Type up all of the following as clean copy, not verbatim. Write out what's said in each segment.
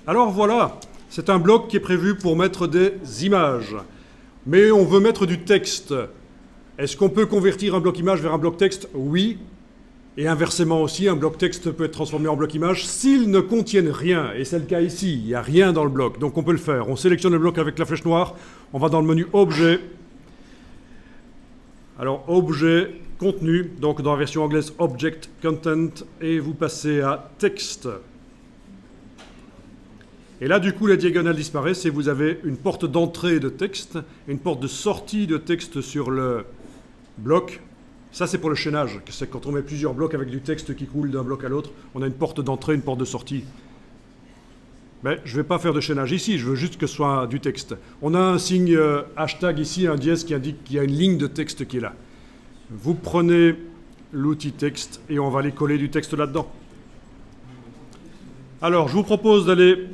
Alors voilà, c'est un bloc qui est prévu pour mettre des images. Mais on veut mettre du texte. Est-ce qu'on peut convertir un bloc image vers un bloc texte? Oui. Et inversement aussi, un bloc texte peut être transformé en bloc image s'ils ne contiennent rien. Et c'est le cas ici, il n'y a rien dans le bloc. Donc on peut le faire. On sélectionne le bloc avec la flèche noire. On va dans le menu Objet. Alors Objet, Contenu. Donc dans la version anglaise, Object, Content. Et vous passez à Texte. Et là, du coup, la diagonale disparaît et vous avez une porte d'entrée de texte et une porte de sortie de texte sur le bloc. Ça, c'est pour le chaînage. C'est quand on met plusieurs blocs avec du texte qui coule d'un bloc à l'autre. On a une porte d'entrée, une porte de sortie. Mais je ne vais pas faire de chaînage ici. Je veux juste que ce soit du texte. On a un signe hashtag ici, un dièse qui indique qu'il y a une ligne de texte qui est là. Vous prenez l'outil texte et on va aller coller du texte là-dedans. Alors, je vous propose d'aller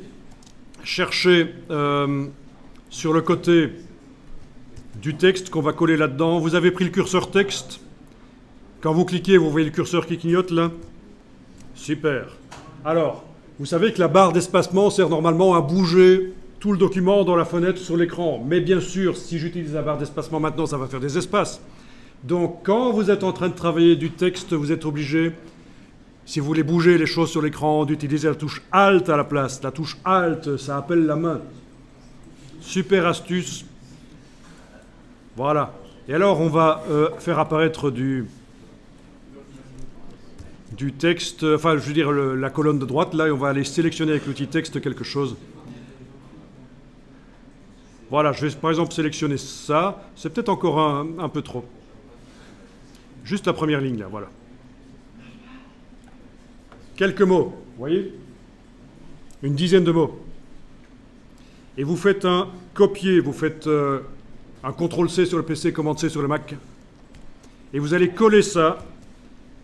chercher sur le côté du texte qu'on va coller là-dedans. Vous avez pris le curseur texte. Quand vous cliquez, vous voyez le curseur qui clignote là. Super. Alors, vous savez que la barre d'espacement sert normalement à bouger tout le document dans la fenêtre sur l'écran. Mais bien sûr, si j'utilise la barre d'espacement maintenant, ça va faire des espaces. Donc, quand vous êtes en train de travailler du texte, vous êtes obligé, si vous voulez bouger les choses sur l'écran, d'utiliser la touche Alt à la place. La touche Alt, ça appelle la main. Super astuce. Voilà. Et alors, on va faire apparaître du texte, enfin, je veux dire, la colonne de droite, là, et on va aller sélectionner avec l'outil texte quelque chose. Voilà, je vais par exemple sélectionner ça. C'est peut-être encore un peu trop. Juste la première ligne, là, voilà. Quelques mots, vous voyez? Une dizaine de mots. Et vous faites un copier, vous faites un CTRL-C sur le PC, Command-C sur le Mac. Et vous allez coller ça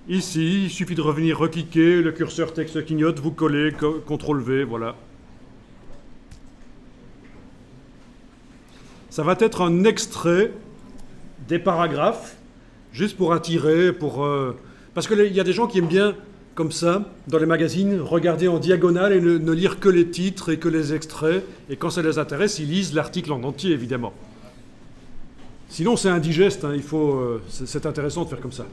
ici. Il suffit de revenir recliquer, le curseur texte clignote, vous collez, CTRL-V, voilà. Ça va être un extrait des paragraphes, juste pour attirer, parce qu'il y a des gens qui aiment bien, comme ça, dans les magazines, regarder en diagonale et ne lire que les titres et que les extraits. Et quand ça les intéresse, ils lisent l'article en entier, évidemment. Sinon, c'est indigeste, hein, c'est intéressant de faire comme ça.